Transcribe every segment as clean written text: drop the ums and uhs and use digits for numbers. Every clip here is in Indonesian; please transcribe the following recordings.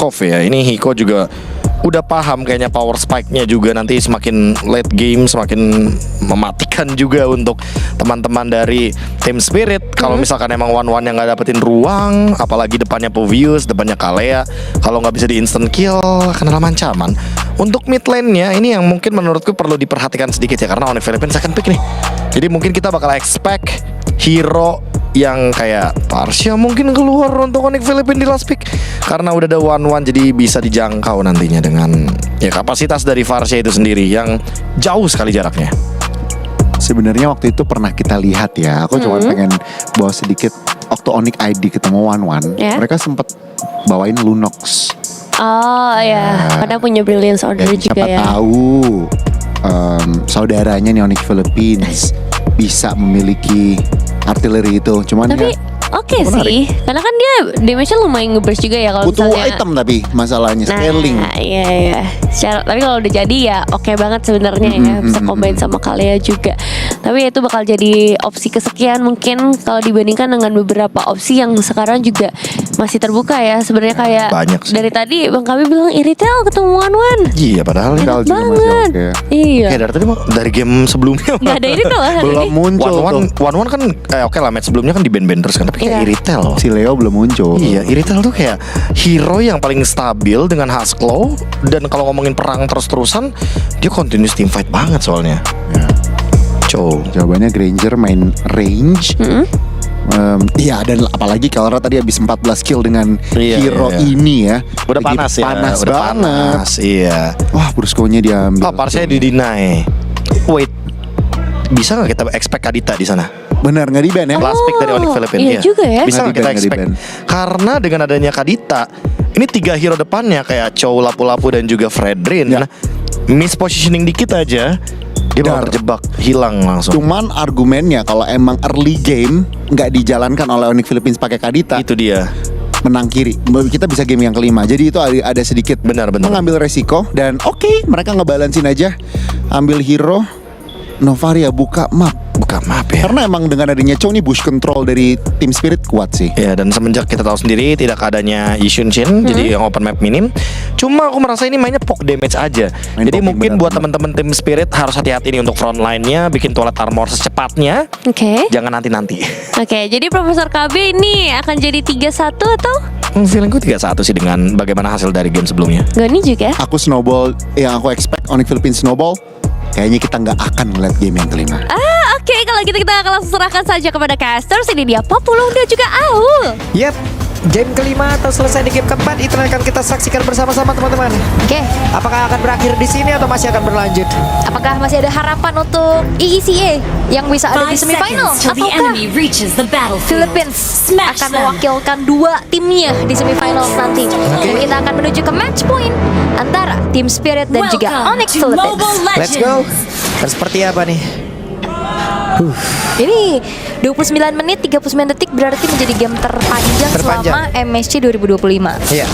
Ruskov ya. Ini Hiko juga udah paham kayaknya power spike-nya juga nanti semakin late game semakin mematikan juga untuk teman-teman dari Team Spirit. Kalau misalkan emang one-one yang nggak dapetin ruang, apalagi depannya Povius, depannya Kalea, kalau nggak bisa di instant kill, akan dalam ancaman. Untuk mid lane-nya ini yang mungkin menurutku perlu diperhatikan sedikit ya, karena Onyx Philippines second pick nih. Jadi mungkin kita bakal expect hero yang kayak Parsia mungkin keluar untuk Onyx Philippines di last pick, karena udah ada one-one jadi bisa dijangkau nantinya dengan ya kapasitas dari Parsia itu sendiri yang jauh sekali jaraknya. Sebenarnya waktu itu pernah kita lihat ya. Aku cuma pengen bawa sedikit. Waktu Onyx ID ketemu one-one, mereka sempat bawain Lunox. Oh ya, karena punya Brilliance Order juga siapa ya. tahu saudaranya nih Onyx Philippines bisa memiliki artileri itu. Cuman Tapi oke sih, karena kan dia damage-nya lumayan ngeburst juga ya kalau butuh misalnya. item tapi masalahnya scaling. Iya. Tapi kalau udah jadi ya oke banget sebenarnya ya, bisa combine sama Kalea juga. Tapi itu bakal jadi opsi kesekian mungkin kalau dibandingkan dengan beberapa opsi yang sekarang juga masih terbuka ya. Sebenarnya kayak Banyak sih. dari tadi Bang Kabi bilang Iritel ketemu One-One. Iya padahal Enak juga masih banget. oke. Iya. kayak dari tadi dari game sebelumnya Gak ada Iritel lah hari Belum ini. muncul tuh. one-one kan oke lah match sebelumnya kan di band terus kan, tapi kayak Iya. Iritel. Si Leo belum muncul. Iya, Iritel tuh kayak hero yang paling stabil dengan Husklow. Dan kalau ngomongin perang terus-terusan, dia continuous team fight banget soalnya. Ya. Jawabannya Granger main range. Iya, dan apalagi kalau tadi habis 14 kill dengan hero ini ya. Udah Lagi panas ya, panas udah banget. panas. Iya. Wah, Brusco-nya diambil. Oh, Parsia di-deny. Wait. Bisa nggak kita expect Kadita di sana? Benar, nggak di-ban ya? Last pick dari Onyx Philippines. Iya juga ya. Bisa nggak kita Nggak expect? di-ban. Karena dengan adanya Kadita, ini 3 hero depannya kayak Chow, Lapu-Lapu dan juga Fredrin. Ya. Mispositioning dikit aja, dia bakal terjebak, hilang langsung. Cuman argumennya kalau emang early game nggak dijalankan oleh Onyx Philippines pakai Kadita, Itu dia. menang kiri. Kita bisa game yang kelima. Jadi itu ada sedikit Benar-benar. mengambil resiko. Dan oke, mereka ngebalansin aja. Ambil hero, Novaria buka map. Buka map ya. Karena emang dengan adanya Chow nih bush control dari Team Spirit kuat sih. Ya, dan semenjak kita tahu sendiri tidak adanya Yishun Shin, jadi yang open map minim. Cuma aku merasa ini mainnya poke damage aja. Main Jadi poking, mungkin benar, buat teman-teman Team Spirit harus hati-hati nih untuk front line-nya, bikin toilet armor secepatnya. Oke. Jangan nanti-nanti. Oke, jadi Profesor KB ini akan jadi 3-1 atau? Feelingku 3-1 sih dengan bagaimana hasil dari game sebelumnya. Gani juga. Aku snowball yang aku expect Onyx Philippines snowball. Kayaknya kita nggak akan ngeliat game yang kelima. Oke, kalau gitu kita akan langsung serahkan saja kepada casters. Ini dia Populung dan juga Aul. Yap, game kelima atau selesai di game keempat itu akan kita saksikan bersama-sama teman-teman. Oke, Apakah akan berakhir di sini atau masih akan berlanjut? apakah masih ada harapan untuk EECA yang bisa ada di 5 semifinal? seconds till the Ataukah enemy reaches the battlefield. Philippines Smash akan them. mewakilkan 2 timnya di semifinal nanti? Dan kita akan menuju ke match point antara Team Spirit dan juga Welcome Onyx to Philippines. Mobile Let's Legends. go. Dan seperti apa nih? Ini 29 menit 39 detik berarti menjadi game terpanjang selama MSC 2025. Iya,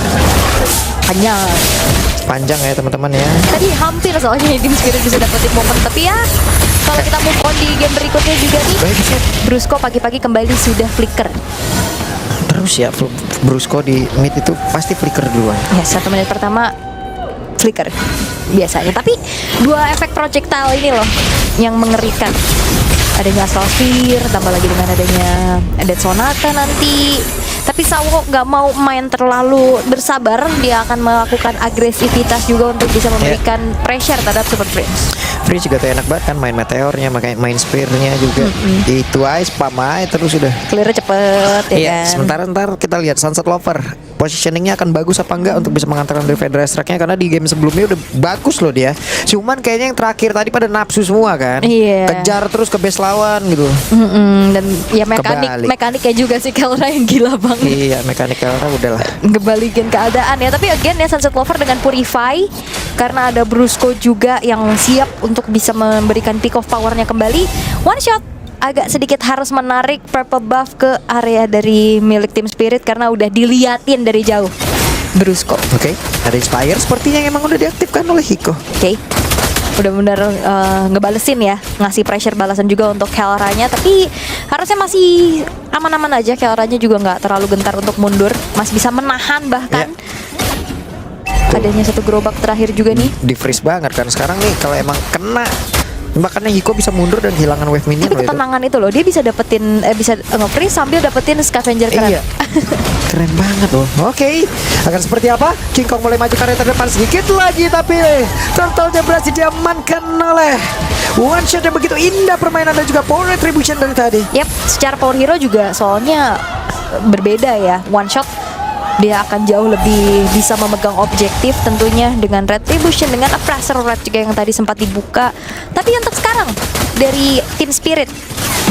Panjang. panjang ya teman-teman ya. Tadi hampir soalnya Team Spirit bisa dapetin momen, tapi ya kalau kita move on di game berikutnya juga nih, Brusco pagi-pagi kembali sudah flicker. Terus ya, Brusco di mid itu pasti flicker duluan. Ya, 1 menit pertama flicker biasanya, tapi 2 efek projectile ini loh yang mengerikan. Adanya Astral Sphere, tambah lagi dengan adanya Dead Sonata nanti. Tapi Sawo nggak mau main terlalu bersabar, dia akan melakukan agresivitas juga untuk bisa memberikan pressure terhadap Super Prince. Free juga tuh enak banget kan, main meteornya, main spearnya juga. Itu aja spam aja terus udah. Clear cepet ya Iya, kan. sementara ntar kita lihat Sunset Lover positioningnya akan bagus apa enggak untuk bisa mengantarkan dari Fedra Strike-nya, karena di game sebelumnya udah bagus loh dia. Cuman kayaknya yang terakhir tadi pada nafsu semua kan. Iya. Kejar terus ke base lawan gitu. Dan ya Kebalik. mekaniknya juga sih Kelra yang gila banget. Iya, mekaniknya udahlah. Ngebalikin keadaan ya. Tapi again ya, Sunset Lover dengan Purify, karena ada Brusco juga yang siap untuk bisa memberikan peak of powernya kembali. One shot agak sedikit harus menarik purple buff ke area dari milik Team Spirit karena udah diliatin dari jauh Brusco. Oke, ada Inspire sepertinya yang emang udah diaktifkan oleh Hiko. Oke, udah bener ngebalesin ya, ngasih pressure balasan juga untuk Kelranya. Tapi harusnya masih aman-aman aja, Kelranya juga nggak terlalu gentar untuk mundur, masih bisa menahan bahkan. adanya satu gerobak terakhir juga nih. Di freeze banget kan sekarang nih kalau emang kena. Makanya Hiko bisa mundur dan kehilangan wave minion Tapi loh itu. ketenangan itu loh, dia bisa dapetin bisa nge-freeze sambil dapetin scavenger keren. Iya. Keren banget loh. Oke, akan seperti apa? King Kong mulai maju ke area terdepan sedikit lagi, tapi Turtle-nya berhasil diamankan oleh one shot yang begitu indah permainan dan juga power retribution dari tadi. Yap, secara power hero juga soalnya berbeda ya. One shot dia akan jauh lebih bisa memegang objektif tentunya dengan retribution, dengan oppressor red juga yang tadi sempat dibuka. Tapi untuk sekarang dari Team Spirit,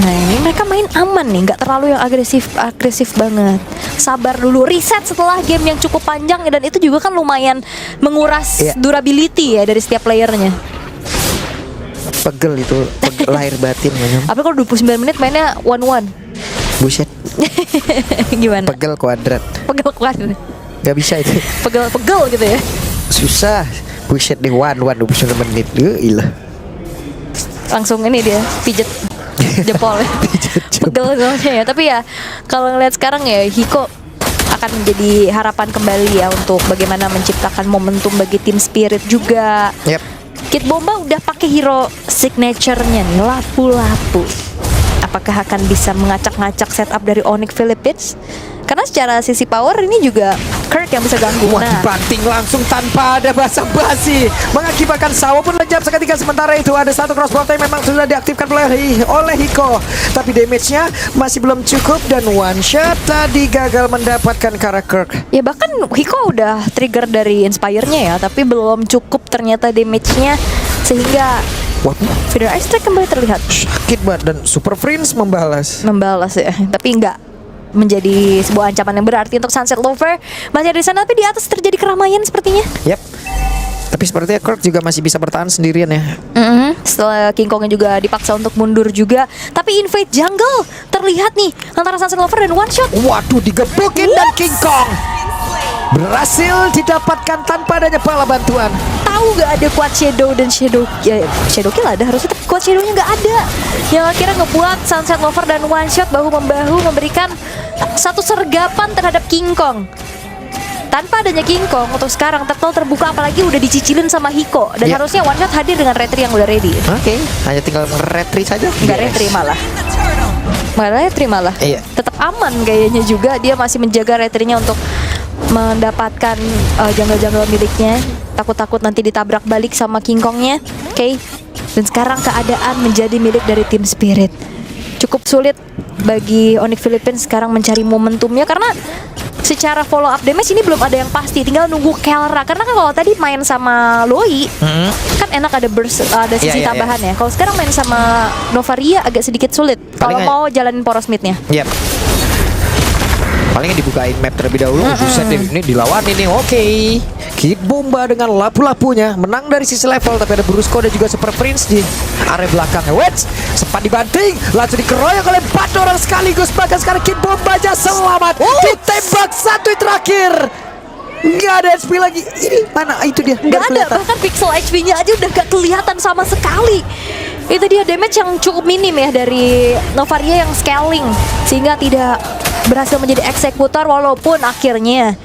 nah ini mereka main aman nih, nggak terlalu yang agresif banget. Sabar dulu, reset setelah game yang cukup panjang dan itu juga kan lumayan menguras durability ya dari setiap playernya. Pegel itu, lahir batin. Apa kalau 29 menit mainnya 1-1? Buset, Gimana? pegel kuadrat. Pegel kuadrat. Gak bisa itu. Pegel gitu ya. Susah. Buset di 1-1 29 menit. Ilah. Langsung ini dia pijet jempol ya. Pegel soalnya ya. Tapi ya kalau ngeliat sekarang ya Hiko akan menjadi harapan kembali ya untuk bagaimana menciptakan momentum bagi tim Spirit juga. Yep. Kid Bomba udah pakai hero signature-nya nih, lapu-lapu. Apakah akan bisa mengacak-ngacak setup dari Onyx Philippines? Karena secara sisi power ini juga Kirk yang bisa ganggu. Wah, dibanting langsung tanpa ada basa-basi, mengakibatkan Sawo pun lejap seketika. Sementara itu ada satu crossbow yang memang sudah diaktifkan oleh Hiko, tapi damage-nya masih belum cukup dan one shot tadi gagal mendapatkan ke arah Kirk. Ya bahkan Hiko udah trigger dari Inspire-nya ya, tapi belum cukup ternyata damage-nya sehingga Feather Ice Strike kembali terlihat. Sakit banget dan Super Prince membalas ya, tapi enggak menjadi sebuah ancaman yang berarti untuk Sunset Lover. Masih ada di sana, tapi di atas terjadi keramaian sepertinya. Yep. Tapi sepertinya Kirk juga masih bisa bertahan sendirian ya. Setelah King Kongnya juga dipaksa untuk mundur juga. Tapi invade jungle terlihat nih antara Sunset Lover dan One Shot. Waduh, digebukin dan King Kong berhasil didapatkan tanpa adanya bala bantuan. Tahu gak ada Quad Shadow dan Shadow Kill ada harusnya, tapi Quad Shadow-nya gak ada. Yang akhirnya ngebuat Sunset Lover dan One Shot bahu-membahu memberikan satu sergapan terhadap King Kong. Tanpa adanya King Kong untuk sekarang Turtle terbuka, apalagi udah dicicilin sama Hiko. Dan harusnya One Shot hadir dengan retri yang udah ready. Oke, hanya tinggal retri saja. Nggak retri malah. Iya. Tetap aman kayaknya juga. Dia masih menjaga retrinya untuk mendapatkan jungle-jungle miliknya. Takut-takut nanti ditabrak balik sama King Kongnya. Oke. Dan sekarang keadaan menjadi milik dari tim Spirit. Cukup sulit bagi Onyx Philippines sekarang mencari momentumnya, karena secara follow up damage ini belum ada yang pasti. Tinggal nunggu Kelra. Karena kan kalau tadi main sama Loi kan enak, ada burst, ada sisi tambahan ya. Kalau sekarang main sama Novaria agak sedikit sulit kalau mau jalanin poros midnya. Yep. Palingnya dibukain map terlebih dahulu. Buset, ini dilawan ini. Oke. Kid Bomba dengan lapu-lapunya menang dari sisi level, tapi ada Brusco dan juga Super Prince di area belakang. Wets sempat dibanting, langsung dikeroyok oleh 4 orang sekaligus. Bahkan sekarang Kid Bomba aja selamat. Ditembak satu terakhir. Nggak ada SP lagi. Ini mana itu dia? Nggak ada, bahkan pixel HP-nya aja udah gak kelihatan sama sekali. Itu dia damage yang cukup minim ya dari Novaria yang scaling, sehingga tidak berhasil menjadi eksekutor. Walaupun akhirnya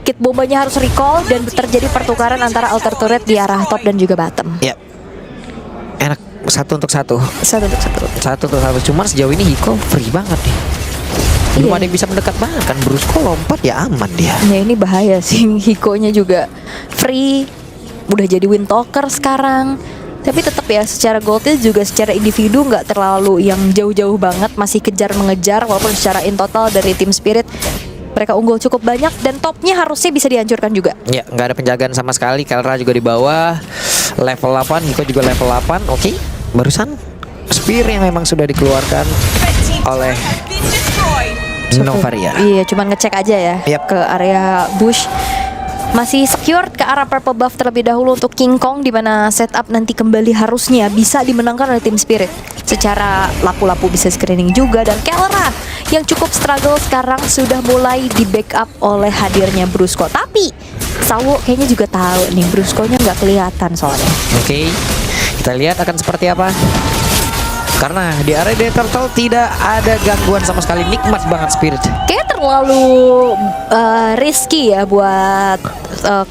Kid Bombanya harus recall dan terjadi pertukaran antara alter turret di arah top dan juga bottom. Ya, enak, satu untuk satu. Cuman sejauh ini Hiko free banget nih. Belum ada yang bisa mendekat banget kan. Brusco lompat ya aman dia. Ya ini bahaya sih. Hiko-nya juga free, udah jadi win talker sekarang. Tapi tetap ya secara goldnya juga secara individu nggak terlalu yang jauh-jauh banget, masih kejar-mengejar. Walaupun secara in total dari tim Spirit mereka unggul cukup banyak dan topnya harusnya bisa dihancurkan juga. Ya, nggak ada penjagaan sama sekali. Kelra juga di bawah level 8, Hiko juga level 8. Oke, barusan Spear yang memang sudah dikeluarkan oleh Novaria. Iya, cuman ngecek aja ya ke area bush. Masih secure ke arah purple buff terlebih dahulu untuk King Kong, di mana setup nanti kembali harusnya bisa dimenangkan oleh tim Spirit. Secara lapu-lapu bisa screening juga, dan Kelra yang cukup struggle sekarang sudah mulai di backup oleh hadirnya Brusco. Tapi Sawo kayaknya juga tahu nih Brusco-nya nggak kelihatan soalnya. Oke, kita lihat akan seperti apa. Karena di area The Turtle tidak ada gangguan sama sekali, nikmat banget Spirit. Kayak terlalu risky ya buat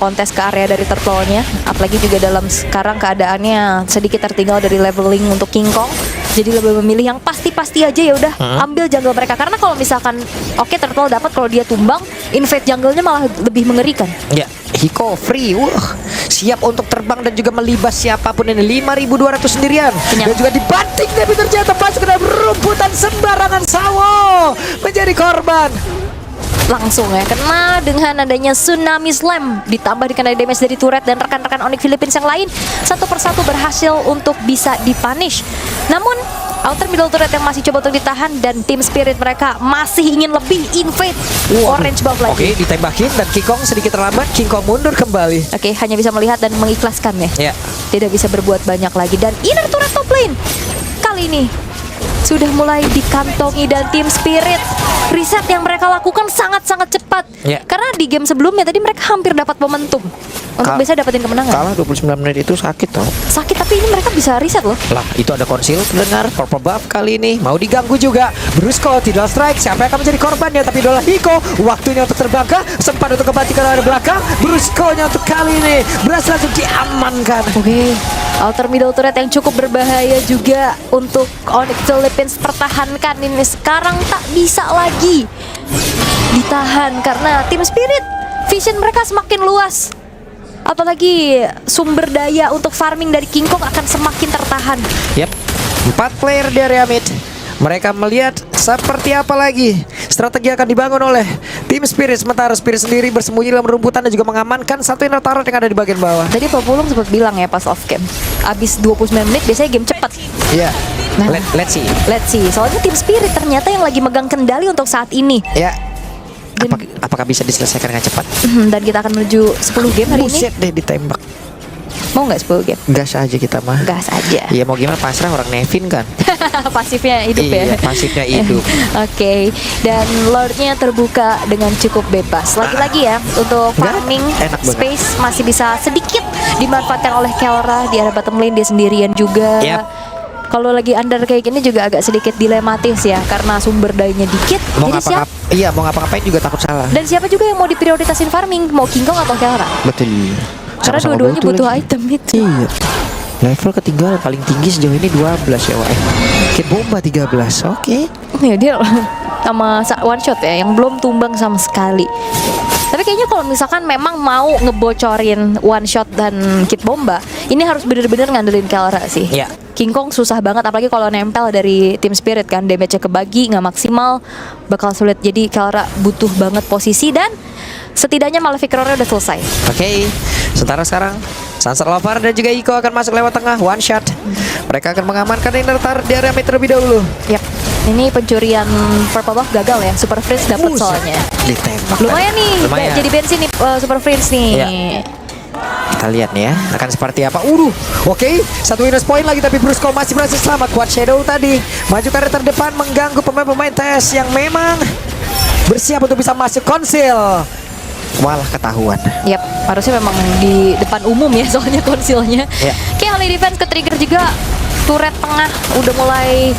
kontes ke area dari Turtle-nya. Apalagi juga dalam sekarang keadaannya sedikit tertinggal dari leveling untuk King Kong. Jadi lebih memilih yang pasti-pasti aja, ya udah ambil jungle mereka. Karena kalau misalkan oke Turtle dapat, kalau dia tumbang, invade jungle-nya malah lebih mengerikan. Ya, Hiko free, siap untuk terbang dan juga melibas siapapun ini. 5.200 sendirian. Kenyang. Dan juga dibanting, tapi ternyata masuk ke dalam rumputan sembarangan. Sawo menjadi korban. Langsung ya kena dengan adanya Tsunami Slam, ditambah dengan ada damage dari turret dan rekan-rekan Onyx Philippines yang lain, satu persatu berhasil untuk bisa dipunish. Namun outer middle turret yang masih coba untuk ditahan, dan tim Spirit mereka masih ingin lebih invade orange buff lagi. Oke, ditembakin dan King Kong sedikit terlambat. King Kong mundur kembali. Oke, hanya bisa melihat dan mengikhlaskan ya. Ya. Tidak bisa berbuat banyak lagi. Dan inner turret top lane kali ini sudah mulai dikantongi, dan tim Spirit reset yang mereka lakukan sangat-sangat cepat. Ya. Karena di game sebelumnya tadi mereka hampir dapat momentum untuk bisa dapetin kemenangan. Kalah 29 menit itu sakit tau. Sakit, tapi ini mereka bisa reset loh. Lah, itu ada konsil terdengar. Purple buff kali ini mau diganggu juga. Brusco tidak strike. Siapa yang akan menjadi korbannya? Tapi adalah Hiko. Waktunya untuk terbang kah? Sempat untuk kembali ke arah belakang. Brusco-nya untuk kali ini berhasil langsung diamankan. Oke, outer middle turret yang cukup berbahaya juga untuk Onyx Philippines pertahankan ini. Sekarang tak bisa lagi ditahan karena tim Spirit vision mereka semakin luas. Apalagi sumber daya untuk farming dari King Kong akan semakin tertahan. Yap, 4 player di area mid. Mereka melihat seperti apa lagi strategi akan dibangun oleh tim Spirit. Sementara Spirit sendiri bersembunyi dalam rumputan dan juga mengamankan satu inner turret yang ada di bagian bawah. Tadi Pak Pulung sempat bilang ya pas off game, abis 29 menit biasanya game cepat. Iya. Nah, Let's see. Let's see. Soalnya tim Spirit ternyata yang lagi megang kendali untuk saat ini. Ya. Dan, Apakah bisa diselesaikan dengan cepat? dan kita akan menuju 10 game hari ini. Buset deh, ditembak. Mau nggak 10 game? Gas aja kita mah. Gas aja. Iya, mau gimana, pasrah orang Nevin kan. Pasifnya hidup ya. Iya, pasifnya hidup. Oke, dan Lordnya terbuka dengan cukup bebas. Lagi-lagi ya, untuk farming enak banget. space masih bisa sedikit dimanfaatkan oleh Kelra di area bottom lane, dia sendirian juga. Yap. Kalau lagi under kayak gini juga agak sedikit dilematis ya, karena sumber dayanya dikit. Mau Jadi mau ngapa-ngapain juga takut salah. dan siapa juga yang mau diprioritasin farming, mau King Kong atau Kelra? Betul. Karena Sama-sama dua-duanya butuh lagi. item itu. Iya. Level ketinggalan paling tinggi sejauh ini 12 ya, Wak. Kit bomba 13. Oke. Ya dia sama one shot ya, yang belum tumbang sama sekali. Tapi kayaknya kalau misalkan memang mau ngebocorin one shot dan kit bomba, ini harus bener-bener ngandelin Kelra sih. Iya. King Kong susah banget, apalagi kalau nempel dari tim Spirit kan, damage-nya kebagi, nggak maksimal, bakal sulit. Jadi Kelra butuh banget posisi, dan setidaknya Malefic Roar udah selesai. Oke. Sementara sekarang Sunset Lover dan juga Iko akan masuk lewat tengah, one shot. Mereka akan mengamankan inner turret di area mid terlebih dahulu. Yap. Ini pencurian purple buff gagal ya. Super Freeze dapat soalnya. Ditembak. Lumayan nih, Lumayan. jadi bensin nih Super Freeze nih. Iya. Kita lihat nih ya, akan seperti apa. Oke, satu winners point lagi, tapi Brusco masih berhasil selamat. Quad Shadow tadi maju ke area terdepan, mengganggu pemain-pemain TS yang memang bersiap untuk bisa masuk konsil. Malah ketahuan. Yap, harusnya memang di depan umum ya soalnya konsilnya. Ya. Kayak Holy Defense ke trigger juga. Turret tengah udah mulai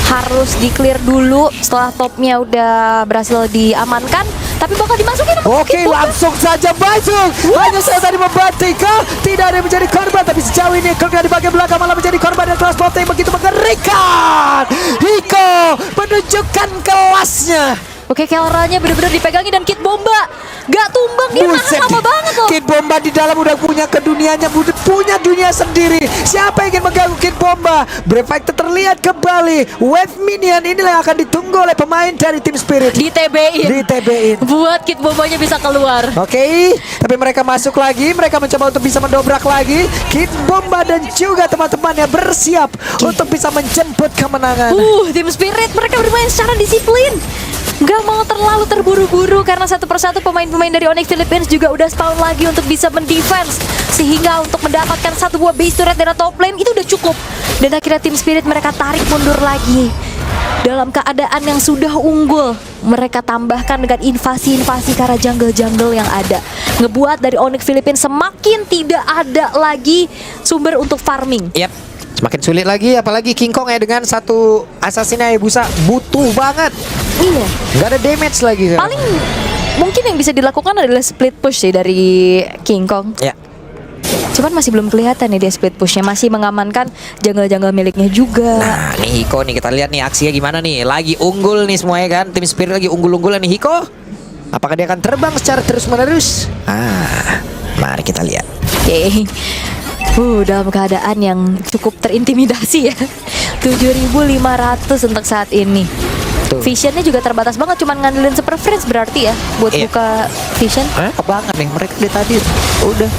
harus di clear dulu setelah topnya udah berhasil diamankan. Tapi bakal dimasukin sama Oke, Kid Bomba. langsung saja masuk. Hanya saya tadi membanting kah? Tidak ada yang menjadi korban, tapi sejauh ini Kirk di bagian belakang malah menjadi korban dan kelas bot yang begitu mengerikan. Hiko menunjukkan kelasnya. Oke, Kelranya bener-bener dipegangi, dan Kid Bomba gak tumbang, dia nahan lama banget loh. Kid Bomba di dalam udah punya kedunianya, punya dunia sendiri. Siapa yang ingin mengganggu Kid Bomba? Brave Fighter terlihat kembali. Wave Minion inilah yang akan ditunggu oleh pemain dari tim Spirit. Di TB-in. Di TB-in. Buat Kid Bombanya bisa keluar. Oke, tapi mereka masuk lagi. Mereka mencoba untuk bisa mendobrak lagi. Kid Bomba dan juga teman-temannya bersiap untuk bisa menjemput kemenangan. Tim Spirit mereka bermain secara disiplin. Gak mau terlalu terburu-buru karena satu persatu pemain-pemain dari Onyx Philippines juga udah spawn lagi untuk bisa mendefense, sehingga untuk mendapatkan satu buah base turret dari top lane itu udah cukup. Dan akhirnya tim Spirit mereka tarik mundur lagi dalam keadaan yang sudah unggul. Mereka tambahkan dengan invasi-invasi ke arah jungle-jungle yang ada, ngebuat dari Onyx Philippines semakin tidak ada lagi sumber untuk farming. Yap. Semakin sulit lagi, apalagi King Kong ya dengan satu assassin Hayabusa butuh banget. Iya. Nggak ada damage lagi. Paling mungkin yang bisa dilakukan adalah split push sih dari King Kong. Ya. Cuman masih belum kelihatan nih dia split pushnya, masih mengamankan jungle-jungle miliknya juga. Nah, nih Hiko nih, kita lihat nih aksinya gimana nih. Lagi unggul nih semuanya kan. Tim Spirit lagi unggul-unggulan nih Hiko. Apakah dia akan terbang secara terus-menerus? Mari kita lihat. Oke. Dalam keadaan yang cukup terintimidasi ya. 7.500 untuk saat ini. Tuh. Visionnya juga terbatas banget, cuman ngandelin super friends berarti ya buat Iya. buka vision. Banget nih mereka dari tadi udah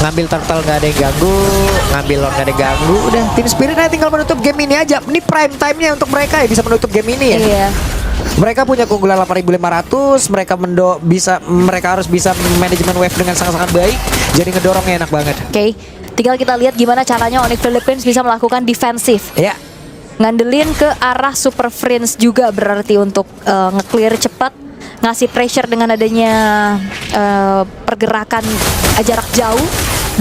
ngambil turtle nggak ada yang ganggu, ngambil lord nggak ada yang ganggu, udah tim Spirit hanya tinggal menutup game ini aja. Ini prime time-nya untuk mereka ya bisa menutup game ini ya. Iya. Mereka punya keunggulan 8.500, mereka harus bisa manajemen wave dengan sangat-sangat baik. Jadi ngedorongnya enak banget. Oke. Tinggal kita lihat gimana caranya Onyx Philippines bisa melakukan defensif. Ya. Ngandelin ke arah super friends juga berarti untuk nge-clear cepat, ngasih pressure dengan adanya pergerakan jarak jauh,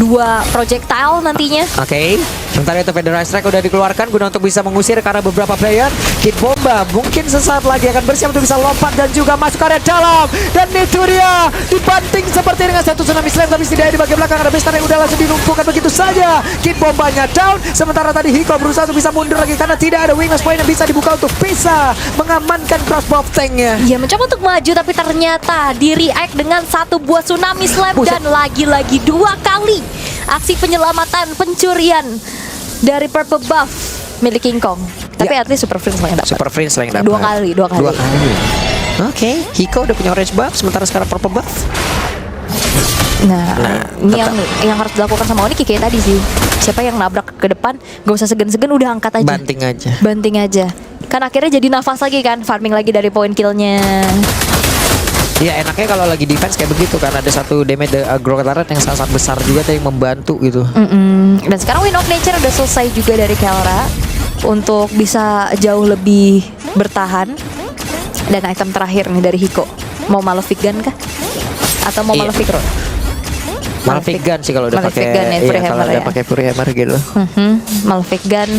2 projectile nantinya. Oke. Sementara itu Federal Strike udah dikeluarkan guna untuk bisa mengusir karena beberapa player. Kid Bomba mungkin sesaat lagi akan bersiap untuk bisa lompat dan juga masuk area dalam. Dan itu dia dibanting seperti dengan satu tsunami slam, tapi setidaknya di bagian belakang ada Bestar yang udah langsung dilumpuhkan begitu saja. Kid Bombanya down. Sementara tadi Hiko berusaha untuk bisa mundur lagi karena tidak ada wingman point yang bisa dibuka untuk bisa mengamankan crossbow tanknya. Ya mencoba untuk maju tapi ternyata di react dengan 1 buah tsunami slam. Buset. Dan lagi-lagi 2 kali aksi penyelamatan pencurian dari purple buff milik King Kong. Tapi at least super friends lah yang dapat. Super Friends lah yang dapat. 2 kali. Oke, Hiko udah punya orange buff, sementara sekarang purple buff. Nah, ini yang harus dilakukan sama Onyx kayak tadi sih. Siapa yang nabrak ke depan, gak usah segan-segan, udah angkat aja. Banting aja. Kan akhirnya jadi nafas lagi kan, farming lagi dari point killnya. Iya, enaknya kalau lagi defense kayak begitu kan, ada satu damage aggro turret yang sangat besar juga yang membantu gitu. Dan sekarang Wind of Nature udah selesai juga dari Kelra untuk bisa jauh lebih bertahan. Dan item terakhir nih dari Hiko, mau Malefic Gun kah? Atau mau Iya. Malefic Rod? Malefic Gun sih kalau udah Malefic pakai Gun ya, Fury kalau Hammer udah ya. pakai Fury Hammer gitu. Malefic Gun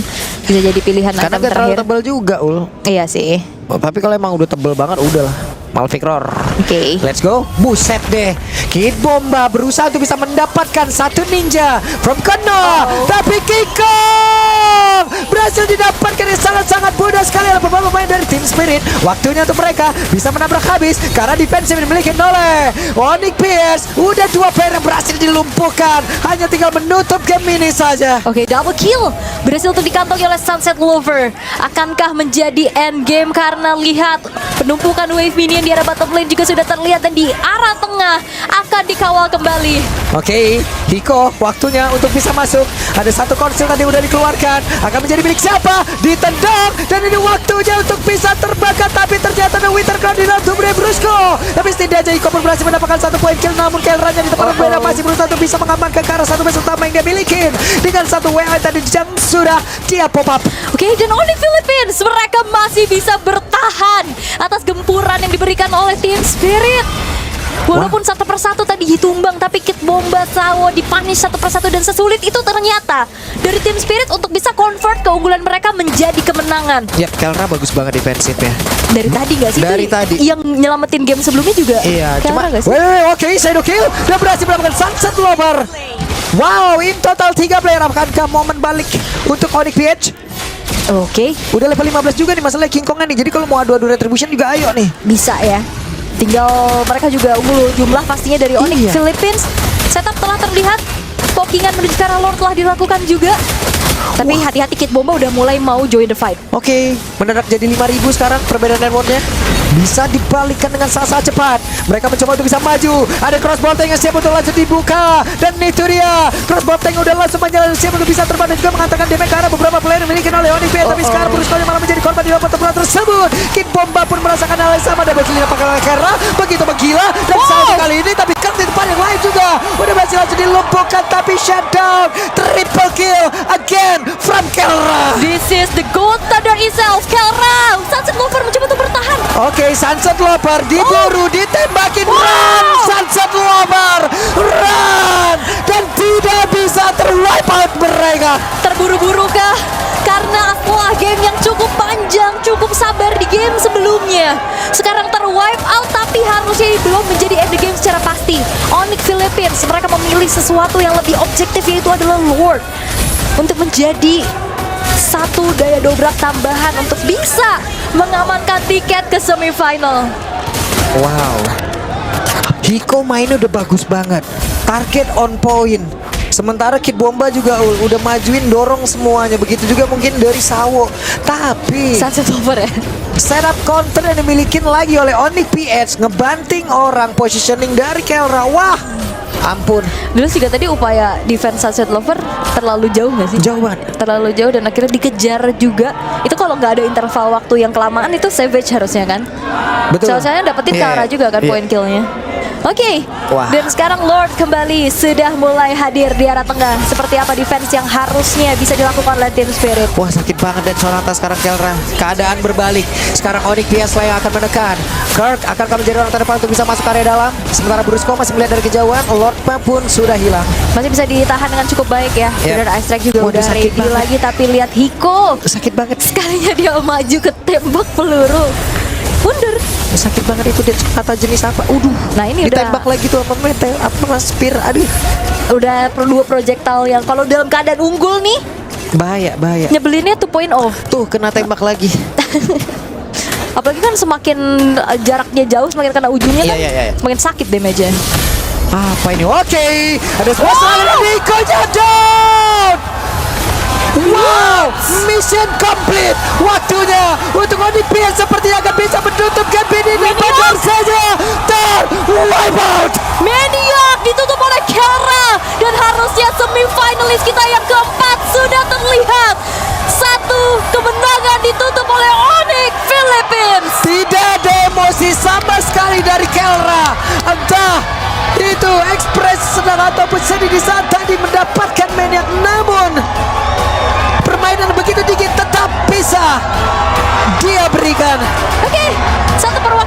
bisa jadi pilihan Karena item gak terlalu terakhir. tebal juga, Iya sih. Tapi kalau emang udah tebel banget udah lah. Malefic Roar. Oke. Let's go. Buset deh. Kid Bomba berusaha untuk bisa mendapatkan satu ninja from Kono. Tapi Kikong berhasil didapatkan yang sangat-sangat mudah sekali oleh beberapa pemain dari tim Spirit. Waktunya untuk mereka bisa menabrak habis karena defensive dimiliki oleh Onyx Pierce. Udah 2 player yang berhasil dilumpuhkan. Hanya tinggal menutup game ini saja. Oke, double kill berhasil untuk dikantongi oleh Sunset Lover. Akankah menjadi end game karena lihat penumpukan wave minion di arah bottom lane juga sudah terlihat dan di arah tengah akan dikawal kembali. Oke, Hiko, waktunya untuk bisa masuk. Ada satu konsil tadi udah dikeluarkan. Akan menjadi milik siapa? Ditendang. Dan ini waktunya untuk bisa terbakar. Tapi ternyata ada Winter Crown di dalam tubuh Brusco. Tapi setidaknya Hiko pun berhasil mendapatkan 1 poin kill. Namun Kelranya di tempat berbeda masih berusaha untuk bisa mengamankan ke arah satu base utama yang dia miliki. Dengan 1 WA tadi yang sudah dia pop up. Oke, dan Onyx Philippines mereka masih bisa bertahan atas gempuran yang diberikan oleh tim Spirit. Walaupun satu persatu tadi ditumbang, tapi Kid Bomba Sawo dipunish satu persatu dan sesulit itu ternyata dari tim Spirit untuk bisa convert keunggulan mereka menjadi kemenangan. Ya, Kelra bagus banget defensifnya. Dari tadi gak sih? Dari Itu tadi. yang nyelamatin game sebelumnya juga. Iya, Kelra cuma gak sih? oke, Shadow Kill dan berhasil mendapatkan Sunset Lover. Wow, in total 3 player. Apakah momen balik untuk Onyx PH? Oke, Udah level 15 juga nih masalah King Kong nih. Jadi kalau mau adu-adu retribution juga ayo nih. bisa ya. Tinggal mereka juga unggul jumlah pastinya dari Onyx Iya. Philippines. Setup telah terlihat. Pokingan menuju ke arah Lord telah dilakukan juga. Tapi hati-hati, Kid Bomba udah mulai mau join the fight. Oke, mendadak jadi 5.000 sekarang perbedaan networknya. Bisa dibalikkan dengan sangat cepat. Mereka mencoba untuk bisa maju. Ada crossbow tank yang siap untuk langsung dibuka. Dan itu dia. Crossbow tank udah langsung menyala siap untuk bisa terbang dan juga menghantarkan damage ke arah beberapa player yang dimiliki oleh Onyx Pierce. Tapi sekarang Brusco malah menjadi korban di dalam pertempuran tersebut. Kid Bomba pun merasakan hal yang sama. Double kill dilakukan oleh Kelra. Begitu menggila. Dan satu kali ini tapi kan di depan yang lain juga. Udah berhasil langsung dilumpuhkan. Tapi shutdown. Triple kill again from Kelra. This is the gold standard itself, Kelra. Sunset Lover mencoba untuk bertahan. Oke, Sunset Lover diburu, ditembakin, run! Sunset Lover, run! Dan tidak bisa terwipe out mereka. Terburu-buru kah? panjang, cukup sabar di game sebelumnya. Sekarang ter-wipe out, tapi harusnya ini belum menjadi end the game secara pasti. Onyx Philippines, mereka memilih sesuatu yang lebih objektif, yaitu adalah Lord. Untuk menjadi satu daya dobrak tambahan untuk bisa mengamankan tiket ke semifinal. Wow, Hiko mainnya udah bagus banget, target on point. Sementara Kid Bomba juga udah majuin, dorong semuanya. Begitu juga mungkin dari Sawo. Tapi Sunset Lover ya. setup counter yang dimiliki lagi oleh Onyx PH, ngebanting orang, positioning dari Kelra. Wah, ampun, Dulu juga tadi upaya defense Sunset Lover terlalu jauh gak sih? jauh banget. Terlalu jauh dan akhirnya dikejar juga. Itu kalau nggak ada interval waktu yang kelamaan itu Savage harusnya kan. Betul. Soalnya dapetin Iya, Kelra juga kan iya. poin killnya. Oke, Wah. dan sekarang Lord kembali sudah mulai hadir di arah tengah. Seperti apa defense yang harusnya bisa dilakukan oleh Team Spirit? Wah, sakit banget dan Sonata sekarang Kelra. Keadaan berbalik. Sekarang Onyx PH yang akan menekan. Kirk akankah menjadi orang terdepan untuk bisa masuk area dalam. Sementara Brusco masih melihat dari kejauhan. Lord pun sudah hilang. Masih bisa ditahan dengan cukup baik ya. Iya. Dan Ice Strike juga Waduh, udah sakit ready banget. lagi. Tapi lihat Hiko, Sakit banget. sekalinya dia maju ke tembak peluru. Wonder. Sakit banget itu dia kata jenis apa? Nah, ini ditembak lagi tuh apa metel apa spear. Aduh, udah dua projectile yang kalau dalam keadaan unggul nih bahaya. nyebelinnya 2.0. Tuh kena tembak lagi. Apalagi kan semakin jaraknya jauh, semakin kena ujungnya kan Iya. semakin sakit damage-nya. Apa ini? Oke, ada special dari Nico down. Wow, mission complete. Waktunya untuk Onyx PH sepertinya akan bisa menutup game ini dan benar saja wipe out. Maniac ditutup oleh Kelra dan harusnya semifinalis kita yang keempat sudah terlihat. Satu kemenangan ditutup oleh Onyx Philippines. Tidak ada emosi sama sekali dari Kelra. Entah itu ekspresi senang ataupun sedih di saat tadi mendapatkan Maniac, namun permainan begitu dingin tetap bisa dia berikan. Oke, satu perwakilan